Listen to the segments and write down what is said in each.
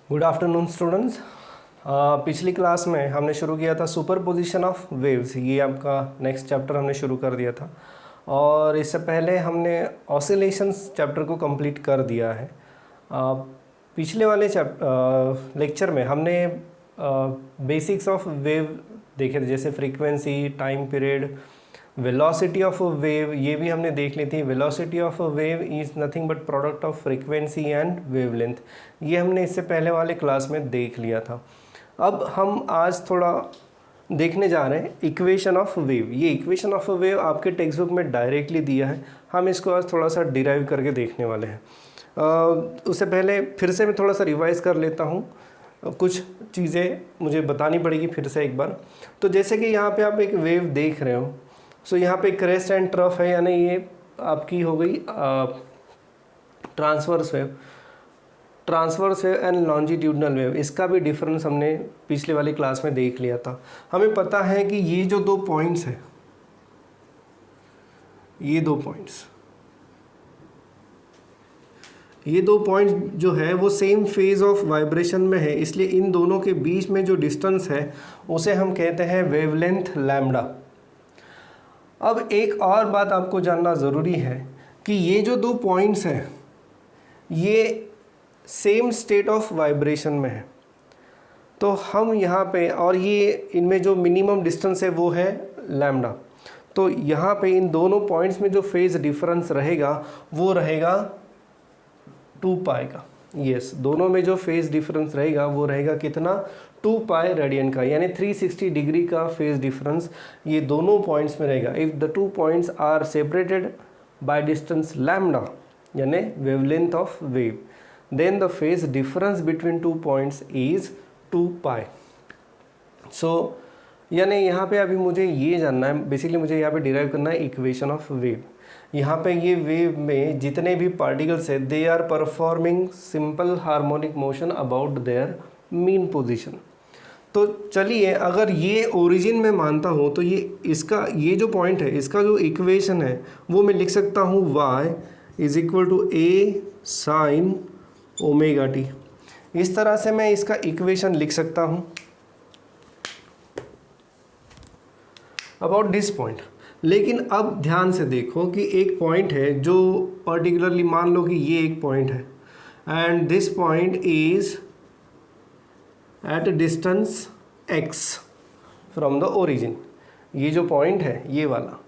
Good afternoon students. पिछली class में हमने शुरू किया था सुपरपोजिशन ऑफ वेव्स। ये आपका नेक्स्ट चैप्टर हमने शुरू कर दिया था और इससे पहले हमने ऑसिलेशंस चैप्टर को कंप्लीट कर दिया है। पिछले वाले लेक्चर में हमने बेसिक्स ऑफ वेव देखे थे, जैसे frequency, time period, velocity of a wave, ये भी हमने देख ली थी। Velocity of a wave is nothing but product of frequency and wavelength, ये हमने इससे पहले वाले क्लास में देख लिया था। अब हम आज थोड़ा देखने जा रहे हैं इक्वेशन ऑफ वेव। ये इक्वेशन ऑफ अ वेव आपके टेक्स्ट बुक में डायरेक्टली दिया है, हम इसको आज थोड़ा सा डिराइव करके देखने वाले हैं। उससे पहले फिर से मैं थोड़ा सा रिवाइज़ कर लेता हूँ, कुछ चीज़ें मुझे बतानी पड़ेगी फिर से एक बार। तो जैसे कि यहाँ पे आप एक वेव देख रहे हो, सो यहाँ पे क्रेस्ट एंड ट्रफ है, यानी ये आपकी हो गई transverse wave and longitudinal wave. इसका भी डिफरेंस हमने पिछले वाली क्लास में देख लिया था। हमें पता है कि ये जो दो पॉइंट्स हैं, ये दो पॉइंट्स जो है वो सेम फेज ऑफ वाइब्रेशन में है, इसलिए इन दोनों के बीच में जो डिस्टेंस है उसे हम कहते हैं वेवलेंथ लैम्डा। अब एक और बात आपको जानना ज़रूरी है कि ये जो दो पॉइंट्स हैं ये सेम स्टेट ऑफ वाइब्रेशन में है, तो हम यहाँ पे, और ये इनमें जो मिनिमम डिस्टेंस है वो है लैम्डा। तो यहाँ पे इन दोनों पॉइंट्स में जो फेज डिफरेंस रहेगा वो रहेगा 2 पाई का। यस, दोनों में जो फेज डिफरेंस रहेगा वो रहेगा कितना, 2 पाई रेडियन का, यानी 360 डिग्री का फेज डिफरेंस ये दोनों पॉइंट्स में रहेगा। If the two points are separated by distance lambda, यानी wavelength of wave, then the phase difference between two points is 2 pi. So यानी यहाँ पे अभी मुझे ये जानना है, बेसिकली मुझे यहाँ पे डिराइव करना है इक्वेशन ऑफ वेव। यहाँ पे ये वेव में जितने भी पार्टिकल्स है they are performing simple harmonic motion about their mean position. तो चलिए, अगर ये ओरिजिन में मानता हूँ तो ये जो पॉइंट है इसका जो इक्वेशन है वो मैं लिख सकता हूँ y is equal to a sine omega t. इस तरह से मैं इसका इक्वेशन लिख सकता हूँ अबाउट दिस पॉइंट। लेकिन अब ध्यान से देखो कि एक पॉइंट है जो पर्टिकुलरली, मान लो कि ये एक पॉइंट है and this point is at distance x from the origin. ये जो पॉइंट है ये वाला,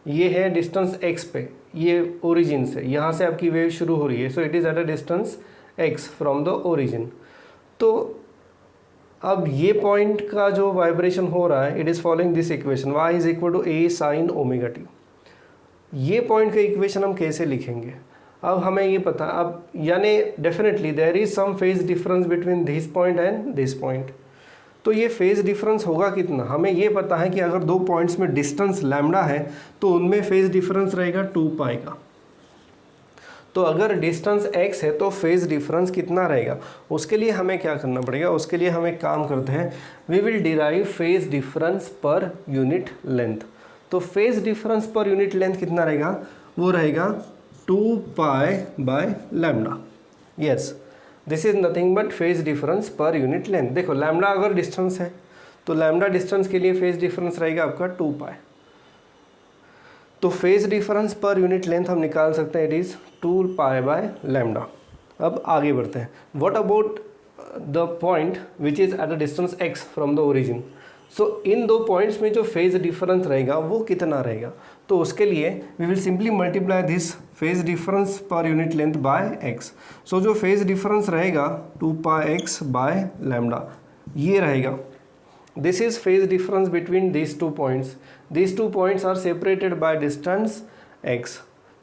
ये है डिस्टेंस x पे, ये ओरिजिन से, यहाँ से आपकी वेव शुरू हो रही है। So it is at a distance x from the origin. तो अब ये पॉइंट का जो वाइब्रेशन हो रहा है, it is following this equation, y is equal to a sine omega T. ये पॉइंट का इक्वेशन हम कैसे लिखेंगे, अब हमें ये पता, अब यानी definitely there is some phase difference between this point and this point. तो ये फेज डिफरेंस होगा कितना, हमें ये पता है कि अगर दो पॉइंट्स में डिस्टेंस लैम्डा है तो उनमें फेज डिफरेंस रहेगा 2 पाई का। तो अगर डिस्टेंस x है तो फेज डिफरेंस कितना रहेगा, उसके लिए हमें क्या करना पड़ेगा, उसके लिए हम एक काम करते हैं, we will derive phase difference पर यूनिट लेंथ। तो फेज डिफरेंस पर यूनिट लेंथ कितना रहेगा, वो रहेगा 2 pi by lambda. Yes, this is nothing but phase difference पर यूनिट लेंथ। देखो, लैम्डा अगर डिस्टेंस है तो लैम्डा डिस्टेंस के लिए फेज डिफरेंस रहेगा आपका 2 पाई। तो फेज डिफरेंस पर यूनिट लेंथ हम निकाल सकते हैं, it is 2 pi by lambda. अब आगे बढ़ते हैं, what about the point which is at a distance x from the origin. So इन दो पॉइंट्स में जो फेज डिफरेंस रहेगा वो कितना रहेगा, तो उसके लिए we will simply multiply this phase difference पर यूनिट लेंथ बाय x। सो जो फेज डिफरेंस रहेगा 2 पाई x बाय लैम्डा, ये रहेगा। This is phase difference between these two points. These two points are separated by distance x.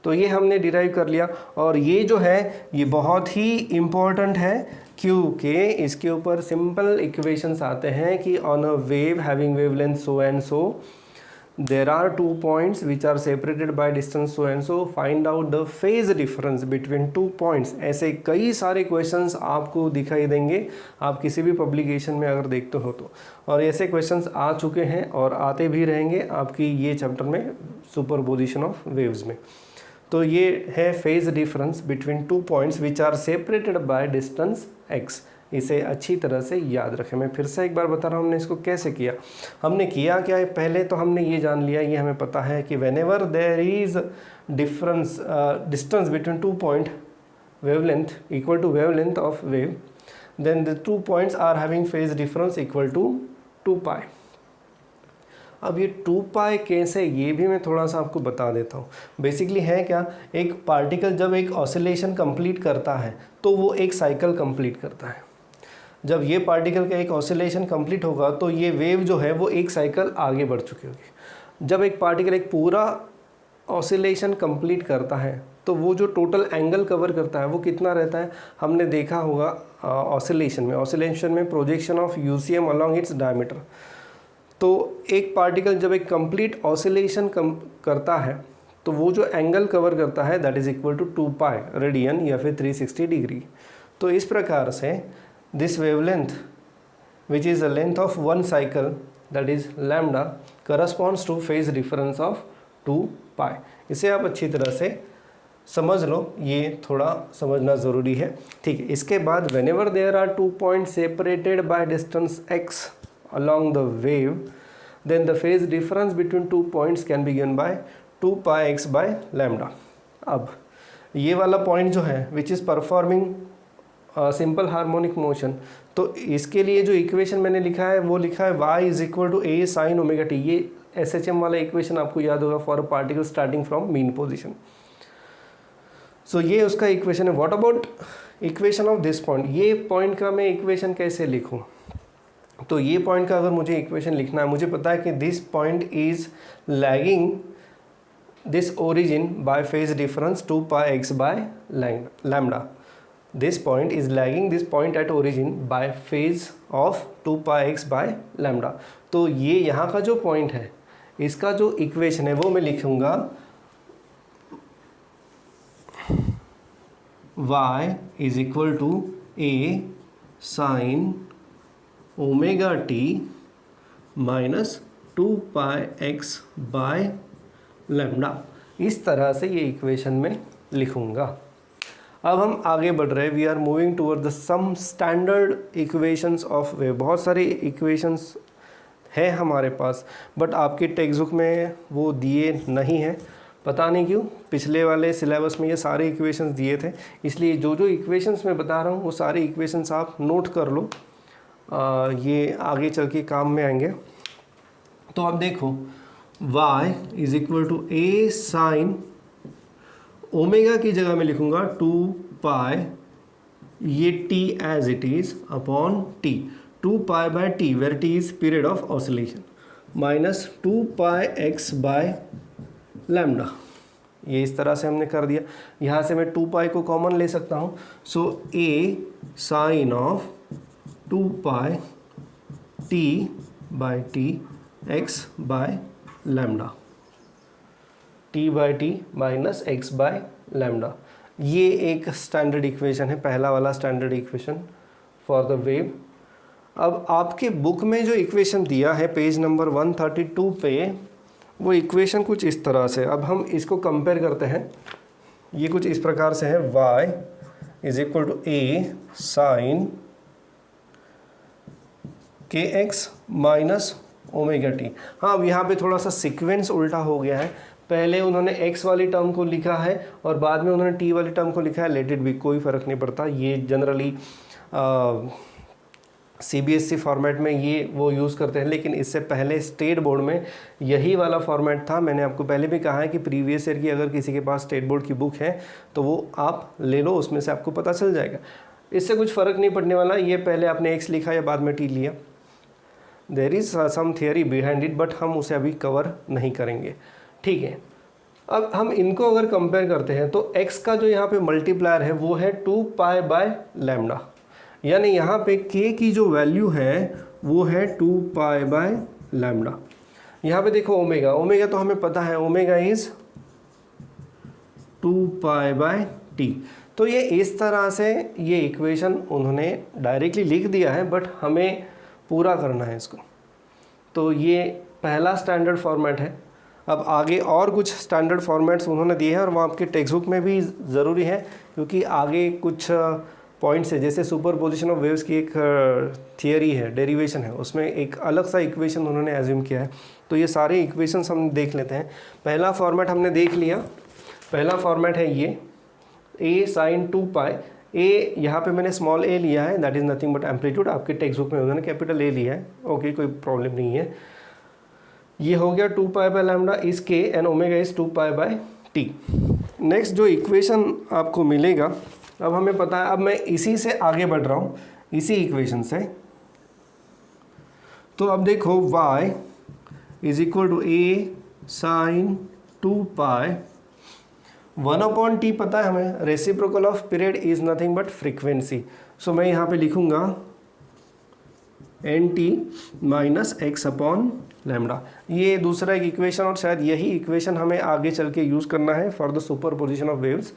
तो ये हमने derive कर लिया, और ये जो है ये बहुत ही इम्पॉर्टेंट है क्योंकि इसके ऊपर सिंपल इक्वेशंस आते हैं कि on a wave having wavelength so and so there are two points which are separated by distance so and so, find out the phase difference between two points। ऐसे कई सारे क्वेश्चंस आपको दिखाई देंगे आप किसी भी पब्लिकेशन में अगर देखते हो तो, और ऐसे क्वेश्चंस आ चुके हैं और आते भी रहेंगे आपकी ये चैप्टर में सुपरपोजिशन ऑफ वेव्स में। तो ये है phase difference between two points which are separated by distance x इसे अच्छी तरह से याद रखें। मैं फिर से एक बार बता रहा हूँ हमने इसको कैसे किया। हमने किया क्या है, पहले तो हमने ये जान लिया, ये हमें पता है कि whenever there is difference distance between 2 point wavelength equal to wavelength of wave, then the 2 points are having phase difference equal to 2 pi। अब ये 2 पाई कैसे, ये भी मैं थोड़ा सा आपको बता देता हूँ। बेसिकली है क्या, एक पार्टिकल जब एक ऑसिलेशन कंप्लीट करता है तो वो एक साइकिल कंप्लीट करता है। जब ये पार्टिकल का एक ऑसिलेशन कंप्लीट होगा तो ये वेव जो है वो एक साइकिल आगे बढ़ चुकी होगी। जब एक पार्टिकल एक पूरा ऑसिलेशन कंप्लीट करता है तो वो जो टोटल एंगल कवर करता है वो कितना रहता है, हमने देखा होगा ऑसिलेशन में projection of UCM along its diameter. तो एक पार्टिकल जब एक कंप्लीट ऑसिलेशन करता है तो वो जो एंगल कवर करता है that is equal to 2 pi radian या फिर 360 डिग्री। तो इस प्रकार से this wavelength which is the length of one cycle that is lambda corresponds to phase difference of 2 pi. इसे आप अच्छी तरह से समझ लो, ये थोड़ा समझना ज़रूरी है, ठीक है। इसके बाद whenever there are 2 point separated by distance x along the wave, then the phase difference between 2 points can be given by 2 pi x by lambda। अब ये वाला पॉइंट जो है which is performing simple harmonic motion, तो इसके लिए जो equation मैंने लिखा है वो लिखा है y is equal to a sine omega T. ये SHM वाला इक्वेशन आपको याद होगा for a particle starting from mean position. So ये उसका इक्वेशन है। What about equation of this point, ये पॉइंट का मैं इक्वेशन कैसे लिखूं, तो ये पॉइंट का अगर मुझे इक्वेशन लिखना है, मुझे पता है कि this point is lagging this origin bye phase difference 2 pi x by lambda. This point is lagging this point at origin bye phase of 2 pi x by lambda. तो ये यहाँ का जो पॉइंट है इसका जो इक्वेशन है वो मैं लिखूंगा y is equal to a sine omega t minus 2 pi x by lambda. इस तरह से ये इक्वेशन में लिखूंगा। अब हम आगे बढ़ रहे हैं, we are moving toward the some standard equations of wave. बहुत सारे इक्वेशंस है हमारे पास बट आपके टेक्स्ट बुक में वो दिए नहीं हैं, पता नहीं क्यों। पिछले वाले सिलेबस में ये सारे इक्वेशंस दिए थे, इसलिए जो जो इक्वेशंस मैं बता रहा हूँ वो सारे इक्वेशंस आप नोट कर लो, ये आगे चल के काम में आएंगे। तो आप देखो y is equal to a sine omega की जगह में लिखूंगा 2 पाई, ये t as it is upon t, 2 pi by t where t is period of oscillation, minus 2 pi x by lambda. ये इस तरह से हमने कर दिया। यहाँ से मैं 2 पाई को कॉमन ले सकता हूँ। So a sine of 2 pi t by t x by lambda, t by t minus x by lambda. ये एक स्टैंडर्ड इक्वेशन है, पहला वाला standard equation for the wave. अब आपके बुक में जो इक्वेशन दिया है पेज नंबर 132 पे, वो इक्वेशन कुछ इस तरह से। अब हम इसको कंपेयर करते हैं, ये कुछ इस प्रकार से है, y is equal to a sine kx minus omega t. हाँ, अब यहाँ पे थोड़ा सा सीक्वेंस उल्टा हो गया है, पहले उन्होंने x वाली टर्म को लिखा है और बाद में उन्होंने t वाली टर्म को लिखा है। लेट इट बी, कोई फ़र्क नहीं पड़ता। ये जनरली CBSE फॉर्मेट में ये वो यूज़ करते हैं, लेकिन इससे पहले स्टेट बोर्ड में यही वाला फॉर्मेट था। मैंने आपको पहले भी कहा है कि प्रीवियस ईयर की अगर किसी के पास स्टेट बोर्ड की बुक है तो वो आप ले लो, उसमें से आपको पता चल जाएगा। इससे कुछ फ़र्क नहीं पड़ने वाला, ये पहले आपने x लिखा या बाद में t लिया। There is some theory behind it, but हम उसे अभी कवर नहीं करेंगे, ठीक है। अब हम इनको अगर कंपेयर करते हैं तो x का जो यहाँ पे मल्टीप्लायर है वो है 2 पाई बाय लैम्डा, यानी यहाँ पे k की जो वैल्यू है वो है 2 पाई बाय लैम्डा। यहाँ पे देखो ओमेगा, ओमेगा तो हमें पता है, omega is 2 pi by T. तो ये इस तरह से ये इक्वेशन उन्होंने डायरेक्टली लिख दिया है, बट हमें पूरा करना है इसको। तो ये पहला स्टैंडर्ड फॉर्मेट है। अब आगे और कुछ स्टैंडर्ड फॉर्मेट्स उन्होंने दिए हैं और वो आपके टेक्स्ट बुक में भी ज़रूरी है, क्योंकि आगे कुछ पॉइंट से, जैसे सुपरपोजिशन ऑफ वेव्स की एक थियरी है, डेरिवेशन है, उसमें एक अलग सा इक्वेशन उन्होंने एज्यूम किया है। तो ये सारे इक्वेशंस हम देख लेते हैं। पहला फॉर्मेट हमने देख लिया, पहला फॉर्मेट है ये a sin 2 पाई। ए यहाँ पे मैंने स्मॉल a लिया है, that is nothing but amplitude. आपके टेक्स्ट बुक में उन्होंने कैपिटल A लिया है, ओके, कोई प्रॉब्लम नहीं है। ये हो गया 2 पाई बाय लैम्डा इस k and omega is 2 pi by t। Next जो इक्वेशन आपको मिलेगा, अब हमें पता है, अब मैं इसी से आगे बढ़ रहा हूँ, इसी इक्वेशन से। तो अब देखो y is equal to a sine 2 pi 1/t पता है हमें, reciprocal of period is nothing but frequency. So मैं यहाँ पे लिखूँगा nt minus x upon lambda. ये दूसरा एक इक्वेशन, और शायद यही इक्वेशन हमें आगे चल के यूज़ करना है for the superposition of waves.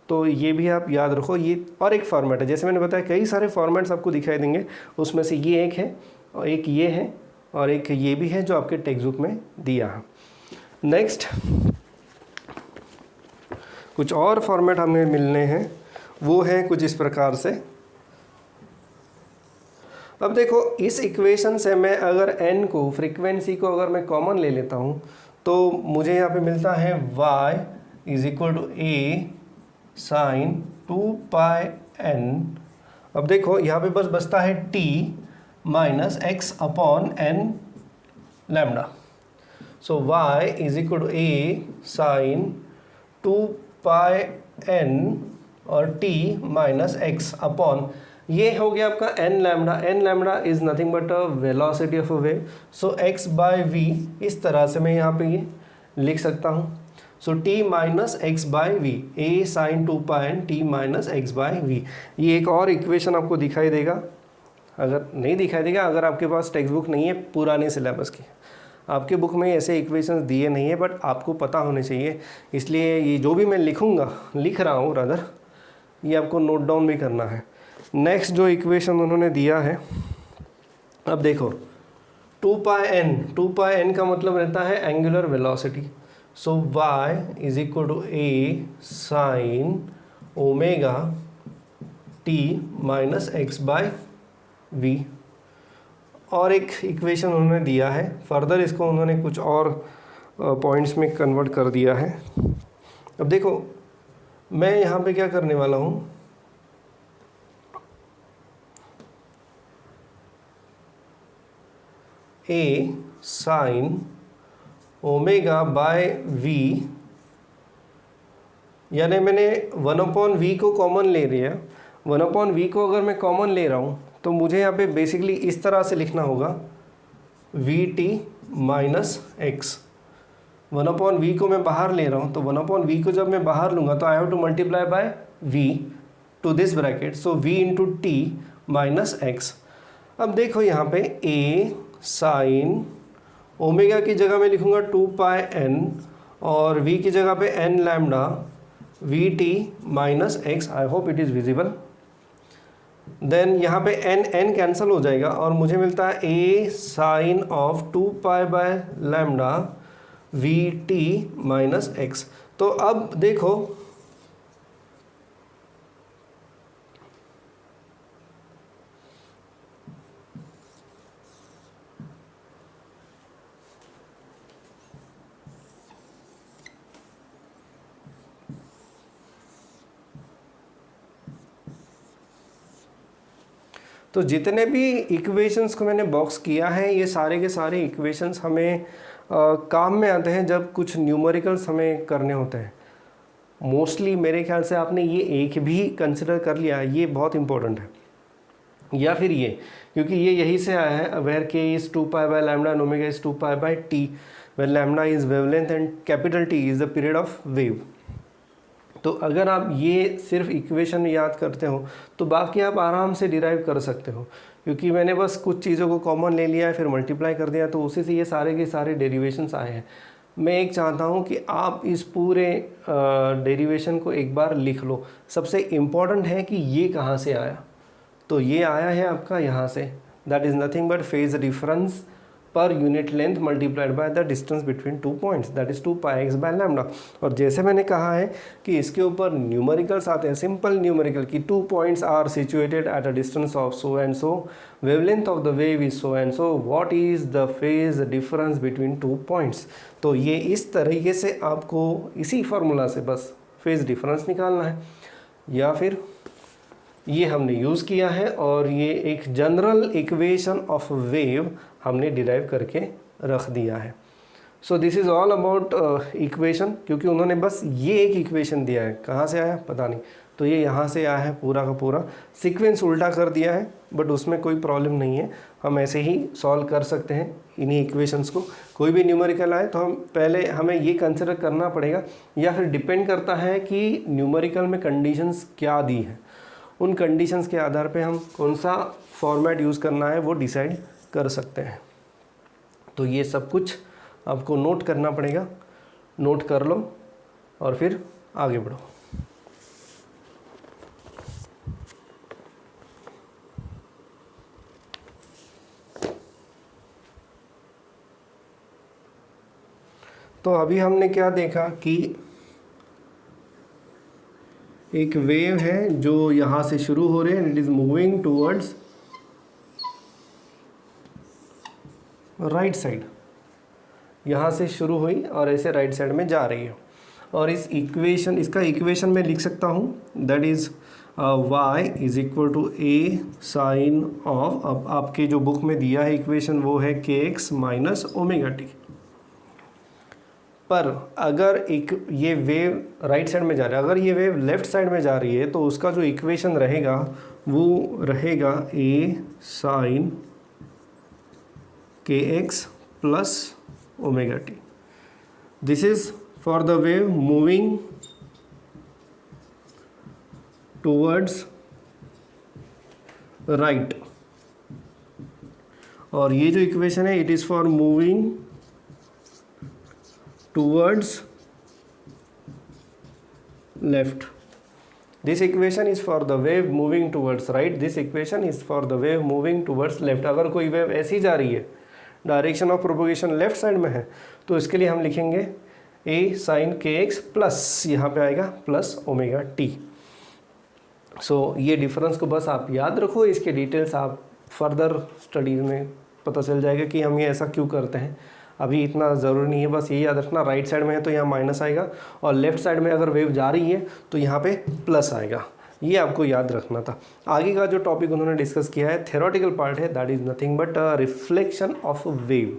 तो ये भी आप याद रखो। ये और एक फॉर्मेट है, जैसे मैंने बताया कई सारे फॉर्मेट्स आपको दिखाई देंगे, उसमें से ये एक है और एक ये है और एक ये भी है जो आपके टेक्स्ट बुक में दिया है। नेक्स्ट कुछ और फॉर्मेट हमें मिलने हैं, वो है कुछ इस प्रकार से। अब देखो इस इक्वेशन से मैं अगर n को, फ्रीक्वेंसी को अगर मैं कॉमन ले लेता हूँ तो मुझे यहाँ पे मिलता है y is equal to a sine 2 pi n। अब देखो यहाँ पे बस बचता है t minus x upon n lambda. So y is equal to a sine 2 pi n और t माइनस एक्स अपॉन, ये हो गया आपका n lambda. n lambda is nothing but a velocity of a wave. So x by v, इस तरह से मैं यहाँ पे ये लिख सकता हूँ। So t minus x by v, a sine 2 pi n t minus x by v. ये एक और इक्वेशन आपको दिखाई देगा, अगर नहीं दिखाई देगा, अगर आपके पास टेक्स्ट बुक नहीं है पुराने सिलेबस की, आपके बुक में ऐसे इक्वेशंस दिए नहीं है, बट आपको पता होने चाहिए। इसलिए ये जो भी मैं लिख रहा हूँ रादर, ये आपको नोट डाउन भी करना है। नेक्स्ट जो इक्वेशन उन्होंने दिया है, अब देखो 2 पाई n का मतलब रहता है angular velocity. So y is equal to a sine omega t minus x by v. और एक इक्वेशन उन्होंने दिया है, फर्दर इसको उन्होंने कुछ और पॉइंट्स में कन्वर्ट कर दिया है। अब देखो मैं यहाँ पे क्या करने वाला हूँ, a sine omega by v, यानी मैंने 1/v को कॉमन ले लिया। 1/v को अगर मैं कॉमन ले रहा हूँ तो मुझे यहाँ पे बेसिकली इस तरह से लिखना होगा vt माइनस एक्स। 1/v को मैं बाहर ले रहा हूँ, तो 1/v को जब मैं बाहर लूँगा तो I have to multiply by v to this bracket, so v into t minus x. अब देखो यहाँ पे a साइन ओमेगा की जगह मैं लिखूँगा 2 पाई n और v की जगह पे n lambda vt minus x. I hope it is visible. Then यहाँ पे n कैंसिल हो जाएगा और मुझे मिलता है a sine of 2 pi by lambda vt minus x. तो अब देखो तो जितने भी इक्वेशंस को मैंने बॉक्स किया है, ये सारे के सारे इक्वेशंस हमें काम में आते हैं जब कुछ न्यूमेरिकल्स हमें करने होते हैं। मोस्टली मेरे ख्याल से आपने ये एक भी कंसिडर कर लिया, ये बहुत इंपॉर्टेंट है, या फिर ये, क्योंकि ये यही से आया है, where k is 2 pi by lambda and omega is 2 pi by T, where lambda is wavelength and capital T is the period of wave. तो अगर आप ये सिर्फ इक्वेशन याद करते हो तो बाकी आप आराम से डिराइव कर सकते हो, क्योंकि मैंने बस कुछ चीज़ों को कॉमन ले लिया है फिर मल्टीप्लाई कर दिया, तो उसी से ये सारे के सारे डेरिवेशंस आए हैं। मैं एक चाहता हूँ कि आप इस पूरे डेरिवेशन को एक बार लिख लो। सबसे इम्पॉर्टेंट है कि ये कहाँ से आया, तो ये आया है आपका यहाँ से, that is nothing but phase difference पर unit length multiplied by the distance between 2 points, that is 2πx by lambda. और जैसे मैंने कहा है कि इसके ऊपर न्यूमेरिकल्स आते हैं, सिंपल न्यूमेरिकल कि 2 points are situated at a distance of so and so, wavelength of the wave is so and so, what is the phase difference between 2 points. तो ये इस तरीके से आपको इसी फार्मूला से बस फेज डिफरेंस निकालना है, या फिर ये हमने यूज़ किया है और ये एक जनरल इक्वेशन ऑफ वेव हमने डिराइव करके रख दिया है। So this is all about equation, क्योंकि उन्होंने बस ये एक इक्वेशन दिया है, कहाँ से आया पता नहीं, तो ये यहाँ से आया है, पूरा का पूरा सीक्वेंस उल्टा कर दिया है, बट उसमें कोई प्रॉब्लम नहीं है, हम ऐसे ही सॉल्व कर सकते हैं इन्हीं इक्वेशंस को। कोई भी न्यूमेरिकल आए तो हम पहले हमें ये कंसिडर करना पड़ेगा, या फिर डिपेंड करता है कि न्यूमेरिकल में कंडीशंस क्या दी हैं, उन कंडीशंस के आधार पे हम कौन सा फॉर्मेट यूज़ करना है वो डिसाइड कर सकते हैं। तो ये सब कुछ आपको नोट करना पड़ेगा, नोट कर लो और फिर आगे बढ़ो। तो अभी हमने क्या देखा कि एक वेव है जो यहाँ से शुरू हो रही है, it is moving towards right side, यहाँ से शुरू हुई और ऐसे राइट साइड में जा रही है। और इस इक्वेशन, इसका इक्वेशन मैं लिख सकता हूँ, that is y is equal to a sine of, अब आपके जो बुक में दिया है इक्वेशन वो है kx माइनस ओमेगा टी। पर अगर एक ये वेव राइट साइड में जा रहा है, अगर ये वेव लेफ्ट साइड में जा रही है तो उसका जो इक्वेशन रहेगा वो रहेगा a sine kx plus omega t. This is for the wave moving towards right, और ये जो इक्वेशन है it is for moving towards left. This equation is for the wave moving towards right, this equation is for the wave moving towards left। अगर कोई wave ऐसी जा रही है, direction of propagation left side में है, तो इसके लिए हम लिखेंगे a sin kx प्लस, यहाँ पे आएगा प्लस ओमेगा टी। सो ये डिफरेंस को बस आप याद रखो, इसके डिटेल्स आप फर्दर स्टडीज में पता चल जाएगा कि हम ये ऐसा क्यों करते हैं, अभी इतना ज़रूरी नहीं है, बस ये याद रखना राइट साइड में है तो यहाँ माइनस आएगा, और लेफ्ट साइड में अगर वेव जा रही है तो यहाँ पे प्लस आएगा, ये आपको याद रखना था। आगे का जो टॉपिक उन्होंने डिस्कस किया है थ्योरेटिकल पार्ट है, that is nothing but reflection of wave.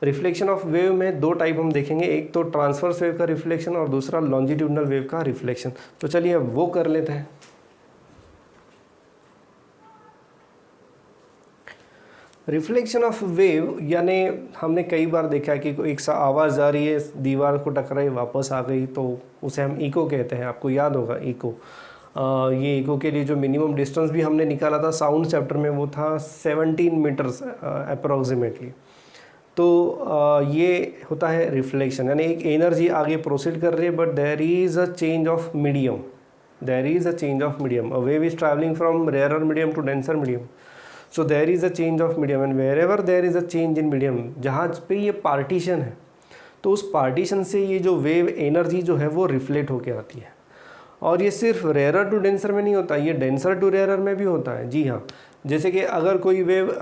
Reflection of wave में दो टाइप हम देखेंगे, एक तो ट्रांसवर्स वेव का रिफ्लेक्शन और दूसरा लॉन्जिट्यूडनल वेव का रिफ्लेक्शन। तो चलिए अब वो कर लेते हैं। रिफ्लेक्शन ऑफ वेव यानी हमने कई बार देखा है कि एक सा आवाज़ जा रही है, दीवार को टकराई वापस आ गई, तो उसे हम इको कहते हैं, आपको याद होगा इको। ये इको के लिए जो मिनिमम डिस्टेंस भी हमने निकाला था साउंड चैप्टर में वो था 17 मीटर्स अप्रॉक्सीमेटली। तो ये होता है रिफ्लेक्शन, यानी एक एनर्जी आगे प्रोसीड कर रही है but there is a change of medium, there is a change of medium, a wave is travelling from rarer medium to denser medium, so there is a change of medium and wherever there is a change in medium, जहाँ पे ये partition है तो उस partition से ये जो wave energy जो है वो रिफ्लेक्ट होके आती है। और ये सिर्फ रेयरर टू डेंसर में नहीं होता, ये डेंसर टू रेयरर में भी होता है। जी हाँ, जैसे कि अगर कोई वेव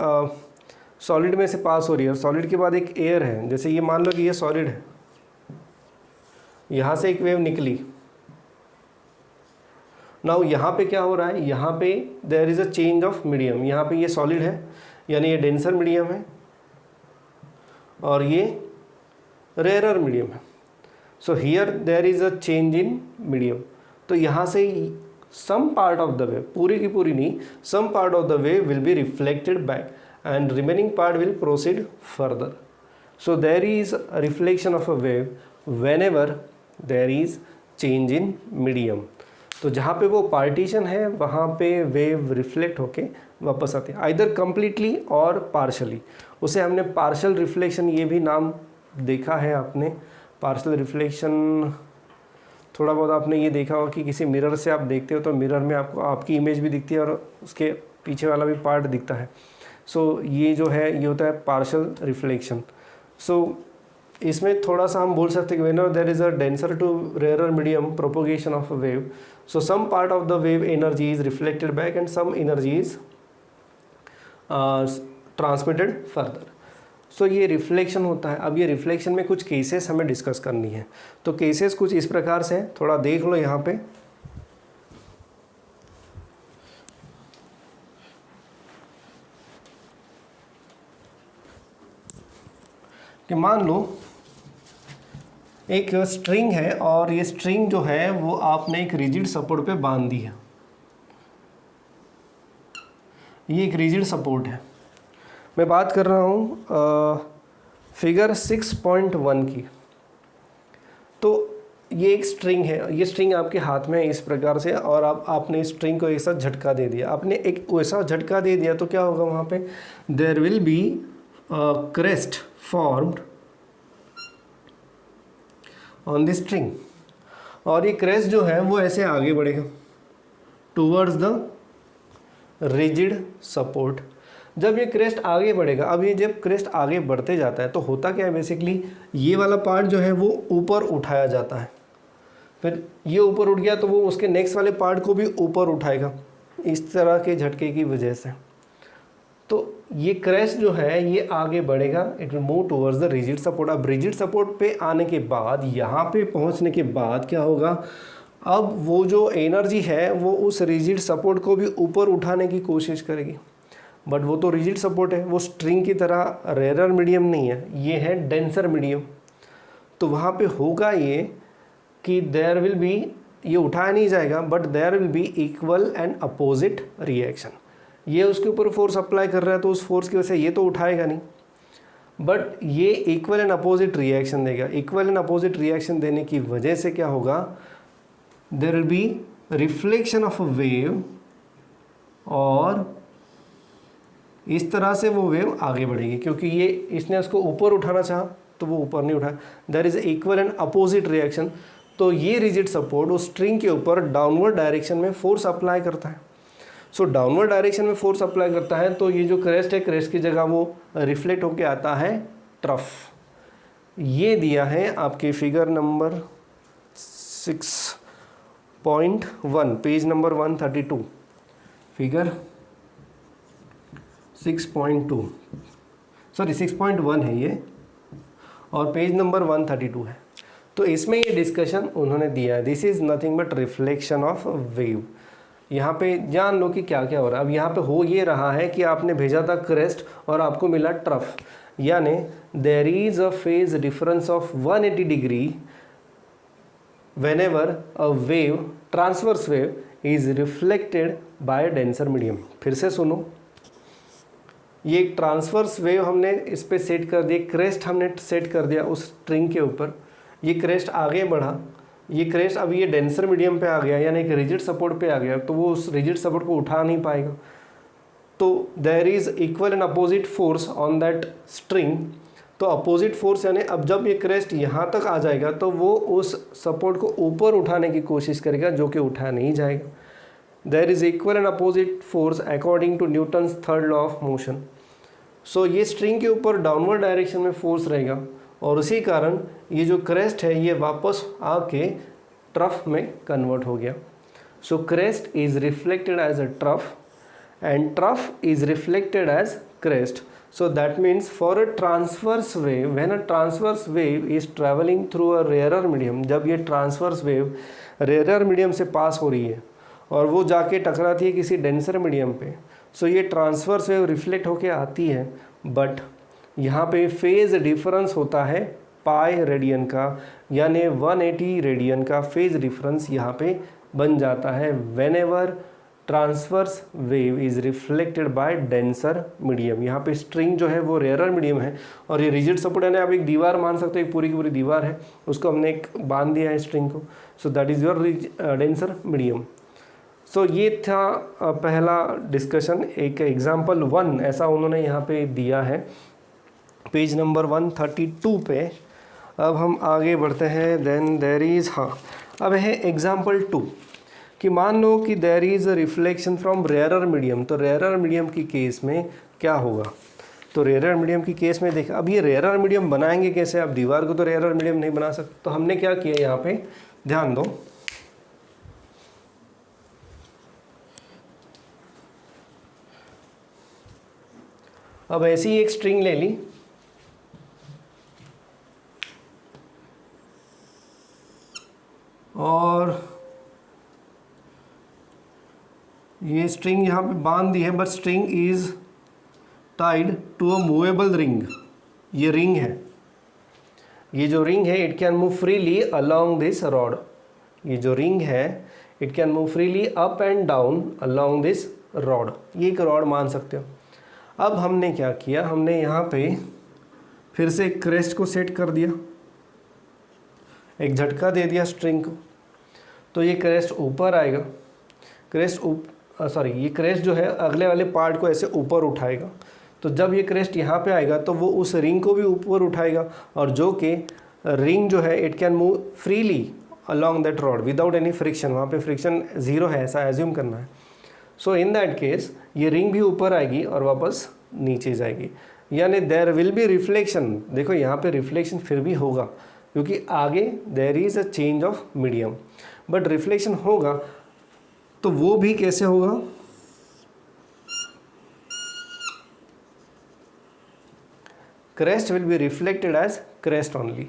सॉलिड में से पास हो रही है और सॉलिड के बाद एक एयर है, जैसे ये मान लो कि ये सॉलिड है, यहाँ से एक वेव निकली, नाउ यहाँ पे क्या हो रहा है, यहाँ पे there is a change of medium, यहाँ पे ये सॉलिड है यानी ये डेंसर मीडियम है और ये रेयरर मीडियम है, so here there is a change in medium. तो यहाँ से some part of the wave, पूरी की पूरी नहीं, some part of the wave will be reflected back and remaining part will proceed further. So there is a reflection of a wave whenever there is change in medium. तो जहाँ पे वो partition है वहाँ पे वेव रिफ्लेक्ट होके वापस आती है, आइदर कम्प्लीटली और पार्शली। उसे हमने पार्शल रिफ्लेक्शन, ये भी नाम देखा है आपने, पार्शल रिफ्लेक्शन। थोड़ा बहुत आपने ये देखा होगा कि किसी मिरर से आप देखते हो तो मिरर में आपको आपकी इमेज भी दिखती है और उसके पीछे वाला भी पार्ट दिखता है, सो ये जो है ये होता है पार्शियल रिफ्लेक्शन। सो इसमें थोड़ा सा हम बोल सकते हैं कि whenever there is a denser to rarer medium propagation of a wave, so some part of the wave energy is reflected back and some energy is transmitted further. सो ये रिफ्लेक्शन होता है। अब ये रिफ्लेक्शन में कुछ केसेस हमें discuss करनी है। तो केसेस कुछ इस प्रकार से थोड़ा देख लो यहाँ पे। कि मान लो एक स्ट्रिंग है और ये स्ट्रिंग जो है वो आपने एक रिजिड सपोर्ट पे बांध दी है। ये एक रिजिड सपोर्ट है। मैं बात कर रहा हूँ फिगर 6.1 की। तो ये एक स्ट्रिंग है, ये स्ट्रिंग आपके हाथ में है इस प्रकार से, और आपने स्ट्रिंग को ऐसा झटका दे दिया। आपने एक वैसा झटका दे दिया तो क्या होगा वहाँ पे, there will be crest formed on the string, और ये क्रेस्ट जो है वो ऐसे आगे बढ़ेगा टूवर्ड्स द रिजिड सपोर्ट। जब ये क्रेस्ट आगे बढ़ेगा, अब ये जब क्रेस्ट आगे बढ़ते जाता है तो होता क्या है, बेसिकली ये वाला पार्ट जो है वो ऊपर उठाया जाता है। फिर ये ऊपर उठ गया तो वो उसके नेक्स्ट वाले पार्ट को भी ऊपर उठाएगा इस तरह के झटके की वजह से। तो ये क्रेस्ट जो है ये आगे बढ़ेगा, it will move towards the rigid support. अब रिजिड सपोर्ट पे आने के बाद, यहाँ पे पहुँचने के बाद क्या होगा, अब वो जो एनर्जी है वो उस रिजिड सपोर्ट को भी ऊपर उठाने की कोशिश करेगी। बट वो तो रिजिड सपोर्ट है, वो स्ट्रिंग की तरह रेयर मीडियम नहीं है, ये है डेंसर मीडियम। तो वहाँ पे होगा ये कि देयर विल बी, ये उठाया नहीं जाएगा but there will be equal and opposite reaction. ये उसके ऊपर फोर्स अप्लाई कर रहा है तो उस फोर्स की वजह से ये तो उठाएगा नहीं, बट ये इक्वल एंड अपोजिट रिएक्शन देगा। इक्वल एंड अपोजिट रिएक्शन देने की वजह से क्या होगा, there will be reflection of a wave, और इस तरह से वो वेव आगे बढ़ेगी क्योंकि ये इसने उसको ऊपर उठाना चाहा तो वो ऊपर नहीं उठाया। There is equal and opposite reaction. तो ये रिजिड सपोर्ट उस स्ट्रिंग के ऊपर डाउनवर्ड डायरेक्शन में फोर्स अप्लाई करता है। सो डाउनवर्ड डायरेक्शन में फोर्स अप्लाई करता है तो ये जो क्रेस्ट है, क्रेस्ट की जगह वो रिफ्लेक्ट होके आता है ट्रफ। ये दिया है आपके figure number 6.1 page number 132, figure 6.2 sorry 6.1 है ये, और पेज नंबर 132 है। तो इसमें ये डिस्कशन उन्होंने दिया है, this is nothing but reflection of wave. यहाँ पे जान लो कि क्या क्या हो रहा है। अब यहाँ पे हो ये रहा है कि आपने भेजा था क्रेस्ट और आपको मिला ट्रफ, यानी there is a phase difference of 180 degree whenever a wave, transverse wave is reflected by denser medium. फिर से सुनो, ये एक ट्रांसवर्स वेव हमने इस पे सेट कर दिया, क्रेस्ट हमने सेट कर दिया उस स्ट्रिंग के ऊपर। ये क्रेस्ट आगे बढ़ा, ये क्रेस्ट अब ये डेंसर मीडियम पे आ गया, यानी एक रिजिड सपोर्ट पे आ गया, तो वो उस रिजिड सपोर्ट को उठा नहीं पाएगा। तो there is equal and opposite force on that string. तो अपोजिट फोर्स यानी अब जब ये क्रेस्ट यहाँ तक आ जाएगा तो वो उस सपोर्ट को ऊपर उठाने की कोशिश करेगा, जो कि उठा नहीं जाएगा। There is equal and opposite force according to Newton's third law of motion. So ये स्ट्रिंग के ऊपर डाउनवर्ड डायरेक्शन में फोर्स रहेगा, और उसी कारण ये जो क्रेस्ट है ये वापस आके ट्रफ में कन्वर्ट हो गया। So crest is reflected as a trough and trough is reflected as crest. So that means for a transverse wave, when a transverse wave is travelling through a rarer medium, जब ये transverse wave rarer medium से पास हो रही है और वो जाके टकराती है किसी डेंसर मीडियम पे, सो ये ट्रांसवर्स वेव रिफ्लेक्ट होके आती है, बट यहाँ पे फेज़ डिफरेंस होता है पाई रेडियन का, यानी 180 रेडियन का फेज़ डिफरेंस यहाँ पे बन जाता है whenever transverse wave is reflected by denser medium. यहाँ पे स्ट्रिंग जो है वो रेयरर मीडियम है, और ये रिजिड सपोर्ट यानी आप एक दीवार मान सकते हो, एक पूरी की पूरी दीवार है, उसको हमने एक बांध दिया है स्ट्रिंग को। So that is your denser medium. So ये था पहला डिस्कशन। एक एग्जाम्पल 1 ऐसा उन्होंने यहाँ पे दिया है पेज नंबर 132 पे। अब हम आगे बढ़ते हैं। देन देयर इज़, हाँ अब है एग्जाम्पल 2 कि मान लो कि there is a reflection from rarer medium, तो रेयरर मीडियम की केस में क्या होगा? तो रेयरर मीडियम की केस में देख, अब ये रेयरर मीडियम बनाएंगे कैसे? अब दीवार को तो रेयरर मीडियम नहीं बना सकते, तो हमने क्या किया यहाँ पे, ध्यान दो, अब ऐसी एक स्ट्रिंग ले ली और ये स्ट्रिंग यहाँ पे बांध दी है, but string is tied to a movable ring. ये रिंग है, ये जो रिंग है it can move freely along this rod. ये जो रिंग है it can move freely up and down along this rod. ये एक रॉड मान सकते हो। अब हमने क्या किया, हमने यहाँ पे फिर से एक क्रेस्ट को सेट कर दिया, एक झटका दे दिया स्ट्रिंग को, तो ये क्रेस्ट ऊपर आएगा। ये क्रेस्ट जो है अगले वाले पार्ट को ऐसे ऊपर उठाएगा। तो जब ये क्रेस्ट यहाँ पे आएगा तो वो उस रिंग को भी ऊपर उठाएगा, और जो कि रिंग जो है it can move freely along that rod without any friction. वहाँ पे फ्रिक्शन ज़ीरो है ऐसा एज्यूम करना है। सो इन दैट केस ये रिंग भी ऊपर आएगी और वापस नीचे जाएगी, यानी देयर विल बी रिफ्लेक्शन। देखो यहाँ पे रिफ्लेक्शन फिर भी होगा क्योंकि आगे there is a change of medium, but reflection होगा। तो वो भी कैसे होगा? Crest will be reflected as crest only.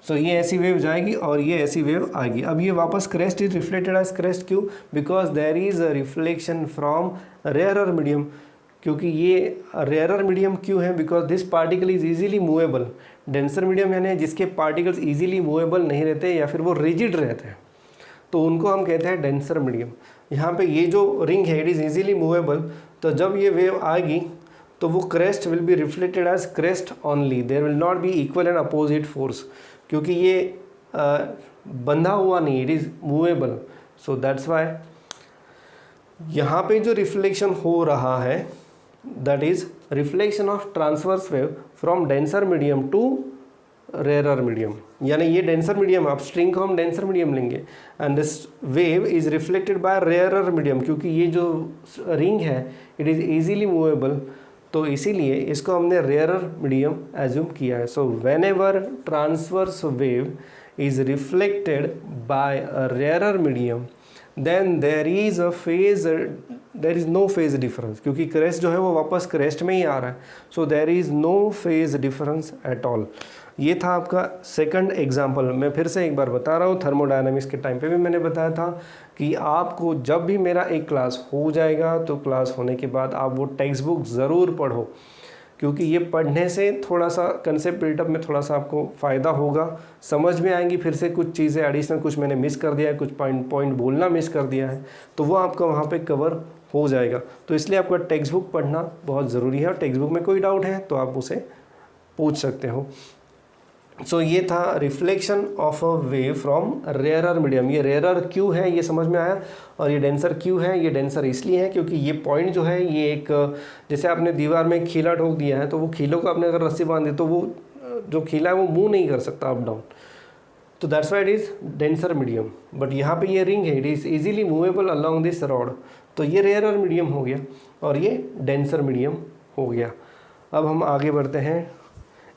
So ये ऐसी वेव जाएगी और ये ऐसी वेव आएगी। अब ये वापस crest is reflected as crest, क्यों? Because there is a reflection from rarer medium. क्योंकि ये रेयरर मीडियम क्यों है? Because this particle is easily movable. Denser medium यानी जिसके पार्टिकल्स इजीली मूवेबल नहीं रहते या फिर वो रिजिड रहते हैं, तो उनको हम कहते हैं डेंसर मीडियम। यहाँ पे ये जो रिंग है इट इज़ इजीली मूवेबल, तो जब ये वेव आएगी तो वो crest will be reflected as crest only. There will not be equal and opposite force, क्योंकि ये बंधा हुआ नहीं, it is movable. So that's why यहाँ पे जो रिफ्लेक्शन हो रहा है that is reflection of transverse wave from denser medium to rarer medium. यानी ये डेंसर मीडियम, आप स्ट्रिंग को हम डेंसर मीडियम लेंगे and this wave is reflected by rarer medium, क्योंकि ये जो रिंग है इट इज़ इजीली मूवेबल, तो इसीलिए इसको हमने रेयरर मीडियम एज्यूम किया है। So whenever transverse wave is reflected by a rarer medium then there is no phase difference, क्योंकि क्रेस्ट जो है वो वापस क्रेस्ट में ही आ रहा है। So there is no phase difference at all. ये था आपका सेकंड एग्जाम्पल। मैं फिर से एक बार बता रहा हूँ, थर्मोडायनामिक्स के टाइम पे भी मैंने बताया था कि आपको जब भी मेरा एक क्लास हो जाएगा तो क्लास होने के बाद आप वो टेक्स्ट बुक ज़रूर पढ़ो, क्योंकि ये पढ़ने से थोड़ा सा कंसेप्ट बिल्डअप में थोड़ा सा आपको फ़ायदा होगा, समझ में आएंगी। फिर से कुछ चीज़ें एडिशनल कुछ मैंने मिस कर दिया है, कुछ पॉइंट बोलना मिस कर दिया है, तो वो आपका वहाँ पे कवर हो जाएगा। तो इसलिए आपका टेक्स्ट बुक पढ़ना बहुत ज़रूरी है, और टेक्स्ट बुक में कोई डाउट है तो आप उसे पूछ सकते हो। सो ये था reflection of a wave from rarer medium. ये रेयरर क्यों है ये समझ में आया, और ये डेंसर क्यों है? ये डेंसर इसलिए है क्योंकि ये पॉइंट जो है ये एक, जैसे आपने दीवार में खीला ठोक दिया है तो वो खीलों को आपने अगर रस्सी बांध दी तो वो जो खीला है वो मूव नहीं कर सकता अप डाउन, तो that's why it is denser medium. But यहाँ पे ये रिंग है, it is easily movable along this rod, तो ये रेयरर मीडियम हो गया और ये डेंसर मीडियम हो गया। अब हम आगे बढ़ते हैं।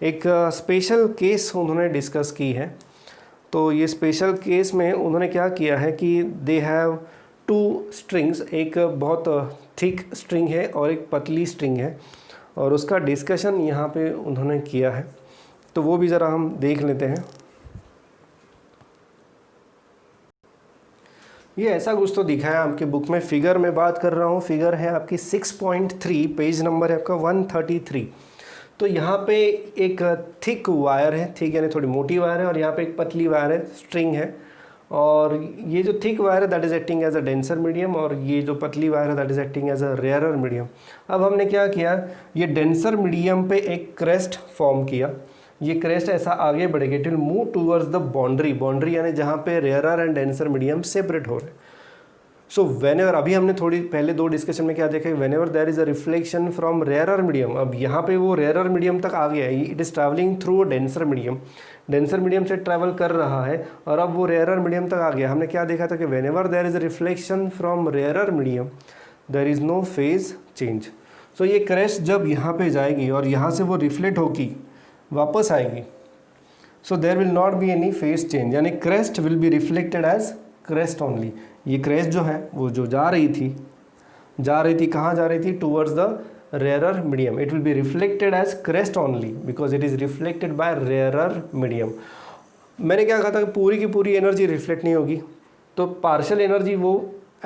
एक स्पेशल केस उन्होंने डिस्कस की है। तो ये स्पेशल केस में उन्होंने क्या किया है कि दे हैव टू स्ट्रिंग्स, एक बहुत थिक स्ट्रिंग है और एक पतली स्ट्रिंग है, और उसका डिस्कशन यहाँ पे उन्होंने किया है, तो वो भी ज़रा हम देख लेते हैं। ये ऐसा कुछ तो दिखाया आपके बुक में, फिगर में बात कर रहा हूँ, फिगर है आपकी 6.3, पेज नंबर है आपका 133। तो यहाँ पे एक थिक वायर है, थिक यानी थोड़ी मोटी वायर है, और यहाँ पे एक पतली वायर है, स्ट्रिंग है, और ये जो थिक वायर है that is acting as a denser medium, और ये जो पतली वायर है that is acting as a rarer medium. अब हमने क्या किया, ये डेंसर मीडियम पे एक क्रेस्ट फॉर्म किया। ये क्रेस्ट ऐसा आगे बढ़ेगा, it will move towards the boundary यानी जहाँ पे rarer and denser medium separate हो रहे हैं। सो वेन एवर, अभी हमने थोड़ी पहले दो डिस्कशन में क्या देखा, whenever there is a reflection from rarer medium, अब यहाँ पे वो रेयरर मीडियम तक आ गया है, it is travelling through a denser medium. Denser medium से ट्रैवल कर रहा है और अब वो रेयरर मीडियम तक आ गया। हमने क्या देखा था कि whenever there is reflection from rarer medium there is no phase change. So ये क्रेस्ट जब यहाँ पे जाएगी और यहाँ से वो रिफ्लेक्ट होगी वापस आएगी, so there will not be any phase change, यानी crest will be reflected as crest only. ये क्रेस्ट जो है वो जो जा रही थी कहाँ जा रही थी? Towards the rarer medium. It will be reflected as crest only because it is reflected by rarer medium. मैंने क्या कहा था कि पूरी की पूरी एनर्जी रिफ्लेक्ट नहीं होगी, तो पार्शियल एनर्जी वो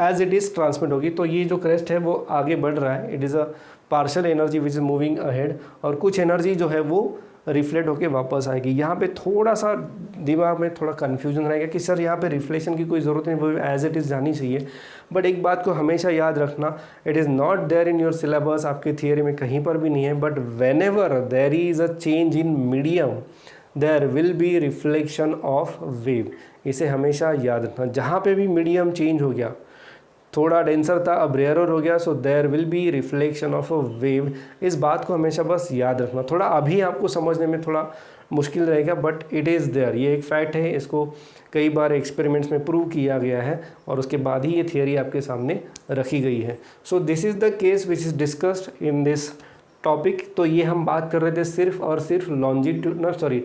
एज इट इज़ ट्रांसमिट होगी। तो ये जो क्रेस्ट है वो आगे बढ़ रहा है, it is a partial energy which is moving ahead, और कुछ एनर्जी जो है वो रिफ्लेक्ट होके वापस आएगी। यहाँ पे थोड़ा सा दिमाग में थोड़ा कन्फ्यूजन रहेगा कि सर यहाँ पे रिफ्लेक्शन की कोई ज़रूरत नहीं, वो एज इट इज़ जानी चाहिए। बट एक बात को हमेशा याद रखना, it is not there in your syllabus, आपके थियरी में कहीं पर भी नहीं है, but whenever there is a change in medium there will be reflection of wave. इसे हमेशा याद रखना। जहाँ पे भी मीडियम चेंज हो गया, थोड़ा डेंसर था अब रेयरर हो गया, so there will be reflection of a wave. इस बात को हमेशा बस याद रखना। थोड़ा अभी आपको समझने में थोड़ा मुश्किल रहेगा, बट इट इज़ देयर, ये एक फैक्ट है। इसको कई बार एक्सपेरिमेंट्स में प्रूव किया गया है और उसके बाद ही ये थियरी आपके सामने रखी गई है। So this is the case which is discussed in this topic. तो ये हम बात कर रहे थे सिर्फ और सिर्फ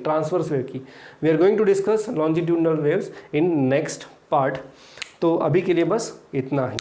ट्रांसवर्स वेव की। We are going to discuss longitudinal waves in next part. तो अभी के लिए बस इतना ही।